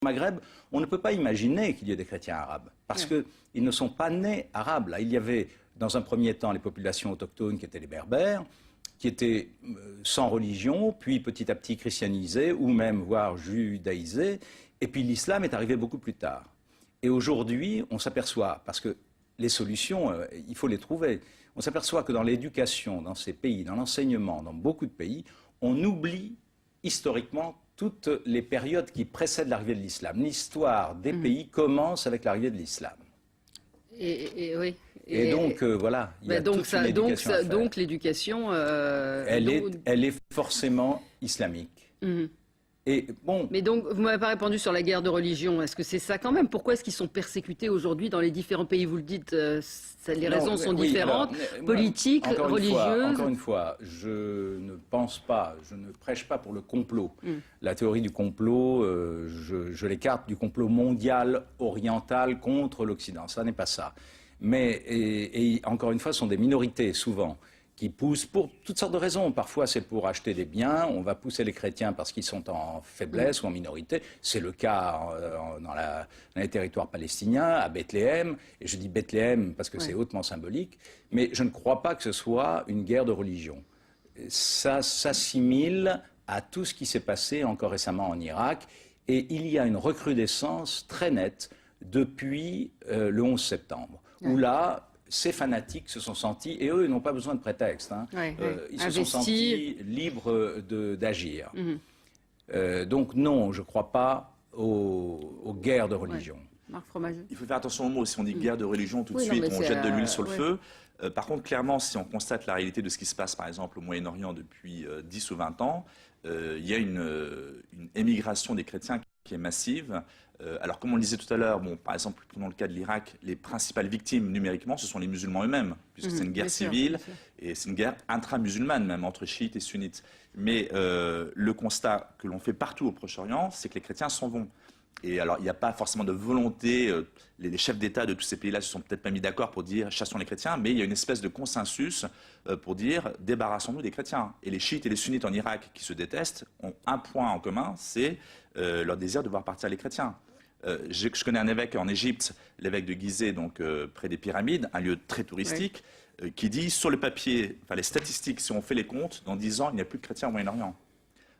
Maghreb, on ne peut pas imaginer qu'il y ait des chrétiens arabes, parce qu'ils ne sont pas nés arabes. Là, il y avait, dans un premier temps, les populations autochtones qui étaient les Berbères, qui étaient sans religion, puis petit à petit christianisés, ou même, voire judaïsés, et puis l'islam est arrivé beaucoup plus tard. Et aujourd'hui, on s'aperçoit, parce que les solutions, il faut les trouver, on s'aperçoit que dans l'éducation, dans ces pays, dans l'enseignement, dans beaucoup de pays, on oublie historiquement toutes les périodes qui précèdent l'arrivée de l'islam. L'histoire des pays commence avec l'arrivée de l'islam. Oui. Et donc, voilà, il y a toute une éducation à faire. Donc l'éducation... Elle est forcément islamique. Et bon, mais donc, vous ne m'avez pas répondu sur la guerre de religion. Est-ce que c'est ça quand même? Pourquoi est-ce qu'ils sont persécutés aujourd'hui dans les différents pays? Vous le dites, les raisons sont différentes, politiques, religieuses. Encore une fois, je ne pense pas, je ne prêche pas pour le complot. La théorie du complot, je l'écarte du complot mondial, oriental contre l'Occident. Ça n'est pas ça. Mais, et encore une fois, ce sont des minorités, souvent, qui poussent pour toutes sortes de raisons. Parfois, c'est pour acheter des biens. On va pousser les chrétiens parce qu'ils sont en faiblesse ou en minorité. C'est le cas dans les territoires palestiniens, à Bethléem. Et je dis Bethléem parce que c'est hautement symbolique. Mais je ne crois pas que ce soit une guerre de religion. Ça s'assimile à tout ce qui s'est passé encore récemment en Irak. Et il y a une recrudescence très nette depuis le 11 septembre. Où là... ces fanatiques se sont sentis, et eux, ils n'ont pas besoin de prétexte, ils se sont sentis libres d'agir. Donc non, je ne crois pas aux guerres de religion. Marc Fromageau. Il faut faire attention aux mots. Si on dit guerre de religion, tout de suite, on jette de l'huile sur le feu. Par contre, clairement, si on constate la réalité de ce qui se passe, par exemple, au Moyen-Orient depuis 10 ou 20 ans, il y a une émigration des chrétiens qui est massive. Alors, comme on le disait tout à l'heure, bon, par exemple, prenons le cas de l'Irak, les principales victimes numériquement, ce sont les musulmans eux-mêmes, puisque c'est une guerre civile et c'est une guerre intra-musulmane, même entre chiites et sunnites. Mais le constat que l'on fait partout au Proche-Orient, c'est que les chrétiens s'en vont. Et alors, il n'y a pas forcément de volonté, les chefs d'État de tous ces pays-là ne se sont peut-être pas mis d'accord pour dire chassons les chrétiens, mais il y a une espèce de consensus pour dire débarrassons-nous des chrétiens. Et les chiites et les sunnites en Irak qui se détestent ont un point en commun, c'est leur désir de voir partir les chrétiens. Je connais un évêque en Égypte, l'évêque de Gizeh, donc près des pyramides, un lieu très touristique, qui dit sur le papier, enfin les statistiques, si on fait les comptes, dans 10 ans, il n'y a plus de chrétiens au Moyen-Orient.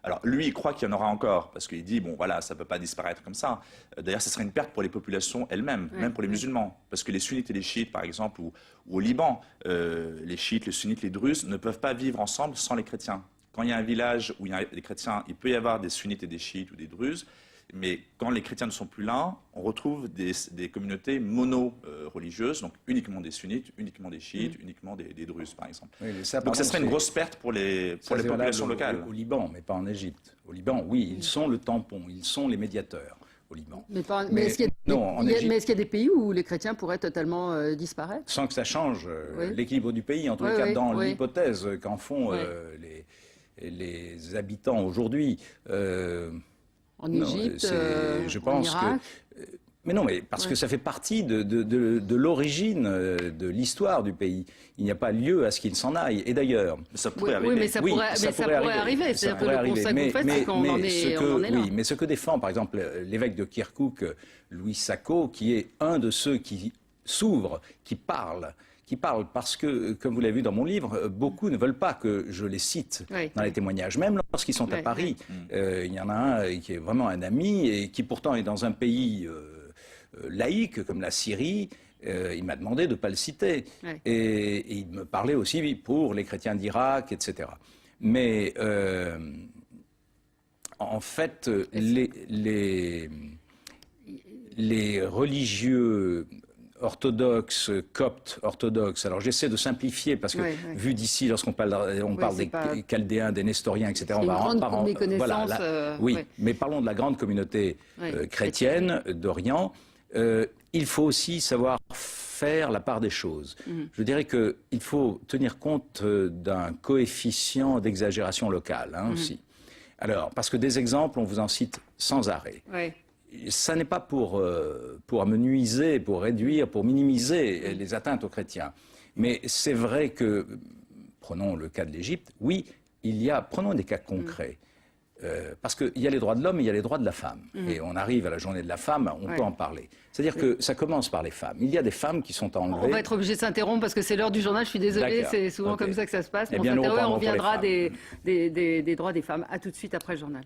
Alors lui, il croit qu'il y en aura encore, parce qu'il dit, bon voilà, ça ne peut pas disparaître comme ça. D'ailleurs, ce serait une perte pour les populations elles-mêmes, même pour les musulmans. Parce que les sunnites et les chiites, par exemple, ou au Liban, les chiites, les sunnites, les druzes, ne peuvent pas vivre ensemble sans les chrétiens. Quand il y a un village où il y a des chrétiens, il peut y avoir des sunnites et des chiites ou des druzes, mais quand les chrétiens ne sont plus là, on retrouve des communautés mono-religieuses, donc uniquement des sunnites, uniquement des chiites, uniquement des druzes, par exemple. Oui, ça, donc ça serait une grosse perte pour les populations locales. Au Liban, mais pas en Égypte. Au Liban, oui, ils sont le tampon, ils sont les médiateurs au Liban. Mais est-ce qu'il y a des pays où les chrétiens pourraient totalement disparaître? Sans que ça change l'équilibre du pays, en tous les cas dans l'hypothèse qu'en font les habitants aujourd'hui. En Égypte, je pense en Irak. Mais non, mais parce que ça fait partie de l'origine, de l'histoire du pays. Il n'y a pas lieu à ce qu'il s'en aille. Et d'ailleurs... Ça pourrait arriver. Oui, mais ça pourrait arriver. C'est-à-dire que le constat que vous faites, c'est qu'on en est là. Oui, mais ce que défend, par exemple, l'évêque de Kirkouk, Louis Sacco, qui est un de ceux qui s'ouvrent, qui parlent parce que, comme vous l'avez vu dans mon livre, beaucoup ne veulent pas que je les cite dans les témoignages, même lorsqu'ils sont à Paris. Il y en a un qui est vraiment un ami et qui pourtant est dans un pays laïque comme la Syrie. Il m'a demandé de ne pas le citer. Et il me parlait aussi pour les chrétiens d'Irak, etc. Mais en fait, les religieux orthodoxes, coptes orthodoxes. Alors j'essaie de simplifier parce que vu d'ici, lorsqu'on parle des Chaldéens, des Nestoriens, etc. On va en méconnaissance. Mais parlons de la grande communauté chrétienne d'Orient. Il faut aussi savoir faire la part des choses. Je dirais qu'il faut tenir compte d'un coefficient d'exagération locale aussi. Alors, parce que des exemples, on vous en cite sans arrêt. Ça n'est pas pour amenuiser, pour réduire, pour minimiser les atteintes aux chrétiens. Mais c'est vrai que, prenons le cas de l'Égypte, oui, prenons des cas concrets. parce qu'il y a les droits de l'homme et il y a les droits de la femme. Et on arrive à la journée de la femme, on peut en parler. C'est-à-dire que ça commence par les femmes. Il y a des femmes qui sont enlevées. On va être obligé de s'interrompre parce que c'est l'heure du journal, je suis désolée, c'est souvent comme ça que ça se passe. On s'interrompt et on reviendra des droits des femmes. À tout de suite après le journal.